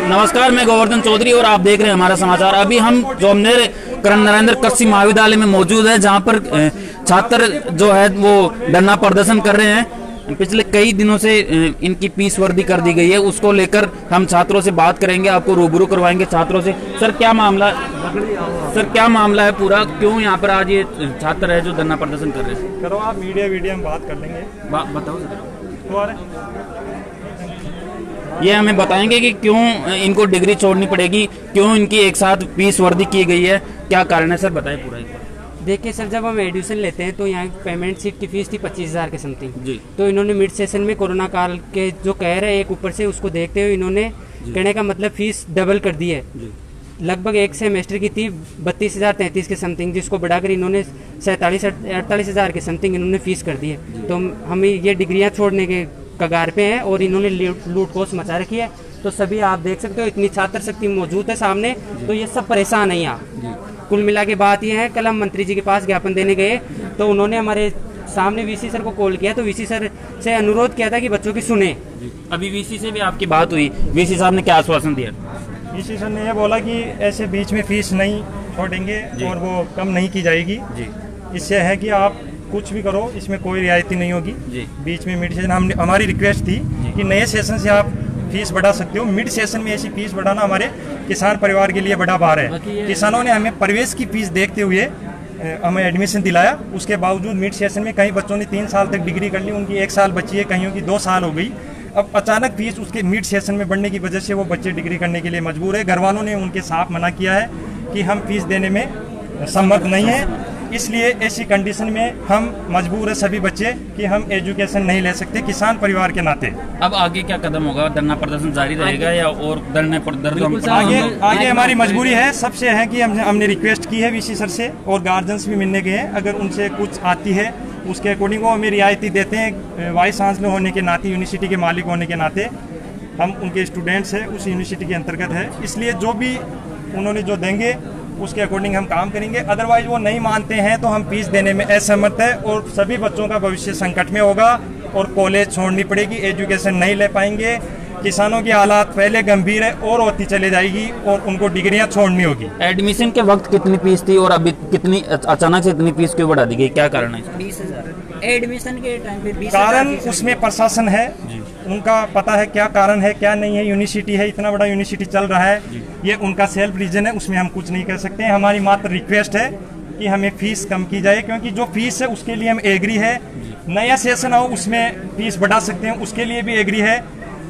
नमस्कार, मैं गोवर्धन चौधरी और आप देख रहे हैं हमारा समाचार। अभी हम जोमनेर करण नरेंद्र कृषि महाविद्यालय में मौजूद है, जहां पर छात्र जो है वो धरना प्रदर्शन कर रहे हैं। पिछले कई दिनों से इनकी फीस वर्दी कर दी गई है, उसको लेकर हम छात्रों से बात करेंगे, आपको रूबरू करवाएंगे छात्रों से। सर क्या मामला है पूरा, क्यों यहाँ पर आज ये छात्र है जो धरना प्रदर्शन कर रहे हैं? करो आप मीडिया हम बात कर लेंगे। बताओ सर, ये हमें बताएंगे कि क्यों इनको डिग्री छोड़नी पड़ेगी, क्यों इनकी एक साथ फीस वर्दी की गई है, क्या कारण है सर, बताएं पूरा एक बार। देखिए सर, जब हम एडमिशन लेते हैं तो यहाँ पेमेंट सीट की फीस थी 25,000 के समथिंग जी। तो इन्होंने मिड सेशन में कोरोना काल के जो कह रहे हैं एक ऊपर से, उसको देखते हुए इन्होंने कहने का मतलब फीस डबल कर दी है। लगभग एक सेमेस्टर की थी 32,033 के समथिंग, जिसको बढ़ाकर इन्होंने 47-48,000 के समथिंग इन्होंने फीस कर दी है। तो हम ये डिग्रियाँ छोड़ने के कगार पे हैं और इन्होंने लूट खोस मचा रखी है। तो सभी आप देख सकते हो, इतनी छात्र शक्ति मौजूद है सामने, तो ये सब परेशान है यहाँ। कुल मिला के बात यह है, कल हम मंत्री जी के पास ज्ञापन देने गए तो उन्होंने हमारे सामने वीसी सर को कॉल किया, तो वीसी सर से अनुरोध किया था कि बच्चों की सुने। अभी वीसी से भी आपकी बात हुई, वीसी साहब ने क्या आश्वासन दिया? वीसी सर ने यह बोला कि ऐसे बीच में फीस नहीं छोड़ेंगे और वो कम नहीं की जाएगी जी। इससे है कि आप कुछ भी करो, इसमें कोई रियायती नहीं होगी जी। बीच में मिड सेशन हमारी रिक्वेस्ट थी कि नए सेशन से आप फीस बढ़ा सकते हो, मिड सेशन में ऐसी फीस बढ़ाना हमारे किसान परिवार के लिए बड़ा भार है। किसानों ने हमें प्रवेश की फीस देखते हुए हमें एडमिशन दिलाया, उसके बावजूद मिड सेशन में कई बच्चों ने 3 साल तक डिग्री कर ली, उनकी 1 साल बची है, कईयों की 2 साल हो गई। अब अचानक फीस उसके मिड सेशन में बढ़ने की वजह से वो बच्चे डिग्री करने के लिए मजबूर है। घर वालों ने उनके साफ मना किया है कि हम फीस देने में सम्मत नहीं है, इसलिए ऐसी कंडीशन में हम मजबूर है सभी बच्चे कि हम एजुकेशन नहीं ले सकते किसान परिवार के नाते। अब आगे क्या कदम होगा? धरना प्रदर्शन जारी रहेगा या और आगे हमारी मजबूरी है, सबसे है कि हमने रिक्वेस्ट की है वीसी सर से और गार्जियंस भी मिलने गए हैं। अगर उनसे कुछ आती है उसके अकॉर्डिंग वो हमें रियायती देते हैं। वाइस चांसलर होने के नाते, यूनिवर्सिटी के मालिक होने के नाते हम उनके स्टूडेंट्स हैं, उस यूनिवर्सिटी के अंतर्गत है, इसलिए जो भी उन्होंने जो देंगे उसके अकॉर्डिंग हम काम करेंगे। अदरवाइज वो नहीं मानते हैं तो हम फीस देने में असहमत है और सभी बच्चों का भविष्य संकट में होगा और कॉलेज छोड़नी पड़ेगी, एजुकेशन नहीं ले पाएंगे। किसानों की हालात पहले गंभीर है और होती चले जाएगी और उनको डिग्रियां छोड़नी होगी। एडमिशन के वक्त कितनी फीस थी और अभी कितनी अचानक से इतनी फीस क्यों बढ़ा दी गई, क्या कारण है? 20,000 एडमिशन के टाइम पे 20,000। कारण उसमें प्रशासन है, उनका पता है क्या कारण है क्या नहीं है। यूनिवर्सिटी है, इतना बड़ा यूनिवर्सिटी चल रहा है, ये उनका सेल्फ रीजन है, उसमें हम कुछ नहीं कर सकते। हमारी मात्र रिक्वेस्ट है कि हमें फीस कम की जाए, क्योंकि जो फीस है उसके लिए हम एग्री है। नया सेशन हो उसमें फीस बढ़ा सकते हैं, उसके लिए भी एग्री है,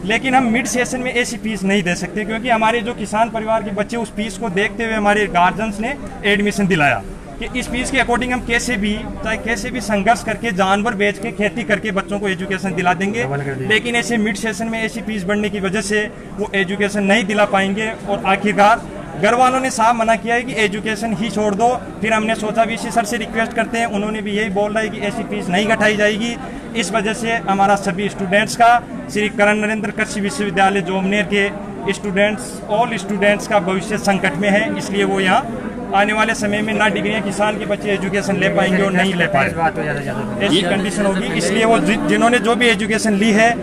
लेकिन हम मिड सेशन में ऐसी फीस नहीं दे सकते, क्योंकि हमारे जो किसान परिवार के बच्चे उस फीस को देखते हुए हमारे गार्जियंस ने एडमिशन दिलाया कि इस फीस के अकॉर्डिंग हम कैसे भी चाहे कैसे भी संघर्ष करके जानवर बेच के खेती करके बच्चों को एजुकेशन दिला देंगे। लेकिन ऐसे मिड सेशन में ऐसी फीस बढ़ने की वजह से वो एजुकेशन नहीं दिला पाएंगे और आखिरकार घर वालों ने साफ मना किया है कि एजुकेशन ही छोड़ दो। फिर हमने सोचा वीसी सर से रिक्वेस्ट करते हैं, उन्होंने भी यही बोल रहा है कि ऐसी फीस नहीं घटाई जाएगी। इस वजह से हमारा सभी स्टूडेंट्स का, श्री करण नरेंद्र कृषि विश्वविद्यालय जोमनेर के स्टूडेंट्स, ऑल स्टूडेंट्स का भविष्य संकट में है, इसलिए वो यहाँ आने वाले समय में ना डिग्रियां किसान के बच्चे एजुकेशन ले पाएंगे और नहीं ले पाएंगे, ऐसी कंडीशन होगी। इसलिए वो जिन्होंने जो भी एजुकेशन ली है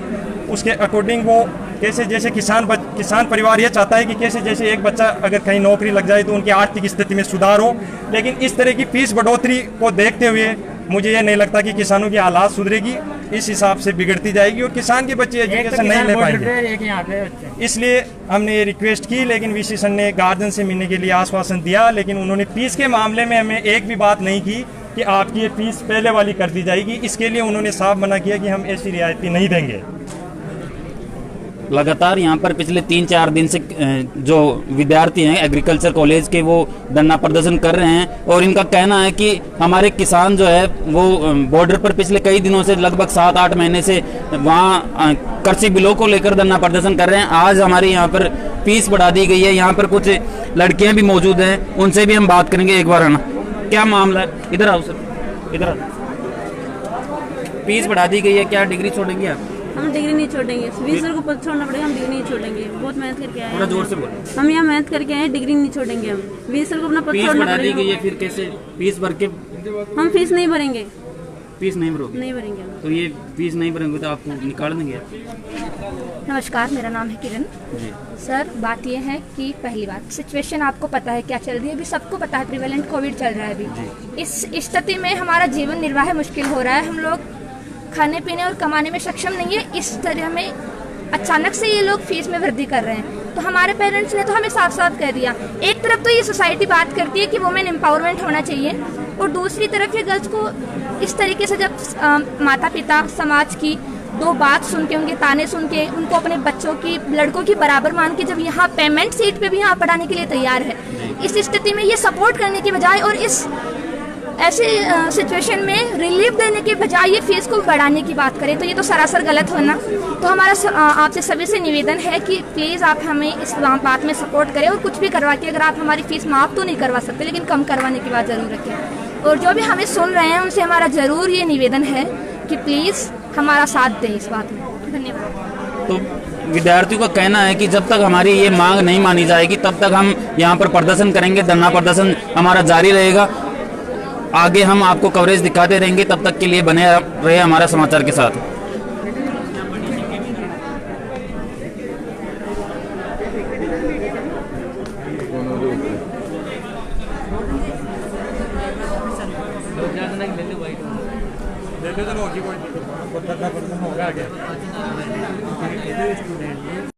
उसके अकॉर्डिंग वो कैसे, जैसे किसान परिवार ये चाहता है कि कैसे जैसे एक बच्चा अगर कहीं नौकरी लग जाए तो उनकी आर्थिक स्थिति में सुधार हो, लेकिन इस तरह की फीस बढ़ोतरी को देखते हुए मुझे ये नहीं लगता कि किसानों की हालात सुधरेगी, इस हिसाब से बिगड़ती जाएगी और किसान के बच्चे एजुकेशन नहीं ले पाएंगे। इसलिए हमने ये रिक्वेस्ट की, लेकिन वीसी सर ने गार्जियन से मिलने के लिए आश्वासन दिया, लेकिन उन्होंने फीस के मामले में हमें एक भी बात नहीं की कि आपकी ये फीस पहले वाली कर दी जाएगी। इसके लिए उन्होंने साफ मना किया कि हम ऐसी रियायती नहीं देंगे। लगातार यहाँ पर पिछले 3-4 दिन से जो विद्यार्थी हैं एग्रीकल्चर कॉलेज के, वो धरना प्रदर्शन कर रहे हैं और इनका कहना है कि हमारे किसान जो है वो बॉर्डर पर पिछले कई दिनों से लगभग 7-8 महीने से वहाँ कृषि बिलों को लेकर धरना प्रदर्शन कर रहे हैं। आज हमारे यहाँ पर फीस बढ़ा दी गई है, यहाँ पर कुछ लड़कियाँ भी मौजूद हैं, उनसे भी हम बात करेंगे एक बार, है ना? क्या मामला है? इधर आओ सर, इधर आओ। फीस बढ़ा दी गई है, क्या डिग्री छोड़ेंगे आप? हम डिग्री नहीं छोड़ेंगे, 20 सर को पद छोड़ना पड़ेगा, हम डिग्री नहीं छोड़ेंगे। बहुत मेहनत करके आए हैं, थोड़ा जोर से बोलो। हम यहाँ मेहनत करके आए हैं, डिग्री नहीं छोड़ेंगे हम। 20 सर को अपना पद छोड़ना पड़ेगा। फिर कैसे फीस भर के? हम फीस नहीं भरेंगे, फीस नहीं भरोगे? नहीं भरेंगे हम। तो ये फीस नहीं भरेंगे तो आपको निकाल देंगे? नमस्कार, मेरा नाम है किरण। जी सर, बात यह है कि पहली बात, सिचुएशन आपको पता है क्या चल रही है, अभी सबको पता है, प्रिवेलेंट कोविड चल रहा है अभी। इस स्थिति में हमारा जीवन निर्वाह मुश्किल हो रहा है, हम लोग खाने पीने और कमाने में सक्षम नहीं है। इस तरह में अचानक से ये लोग फीस में वृद्धि कर रहे हैं, तो हमारे पेरेंट्स ने तो हमें साफ साफ कह दिया। एक तरफ तो ये सोसाइटी बात करती है कि वुमेन एम्पावरमेंट होना चाहिए, और दूसरी तरफ ये गर्ल्स को इस तरीके से जब माता पिता समाज की दो बात सुन के, उनके ताने सुन के, उनको अपने बच्चों की, लड़कों की बराबर मान के जब यहाँ पेमेंट सीट पे भी यहाँ पढ़ाने के लिए तैयार है, इस स्थिति में ये सपोर्ट करने की बजाय और इस ऐसे सिचुएशन में रिलीफ देने के बजाय ये फीस को बढ़ाने की बात करें, तो ये तो सरासर गलत होना। तो हमारा आपसे सभी से निवेदन है कि प्लीज़ आप हमें इस बात में सपोर्ट करें, और कुछ भी करवा के, अगर आप हमारी फीस माफ़ तो नहीं करवा सकते, लेकिन कम करवाने की बात ज़रूर रखें। और जो भी हमें सुन रहे हैं उनसे हमारा ज़रूर ये निवेदन है कि प्लीज़ हमारा साथ दें इस बात में। धन्यवाद। तो विद्यार्थियों का कहना है कि जब तक हमारी ये मांग नहीं मानी जाएगी तब तक हम यहाँ पर प्रदर्शन करेंगे, धरना प्रदर्शन हमारा जारी रहेगा। आगे हम आपको कवरेज दिखाते रहेंगे, तब तक के लिए बने रहे हमारा समाचार के साथ। होगा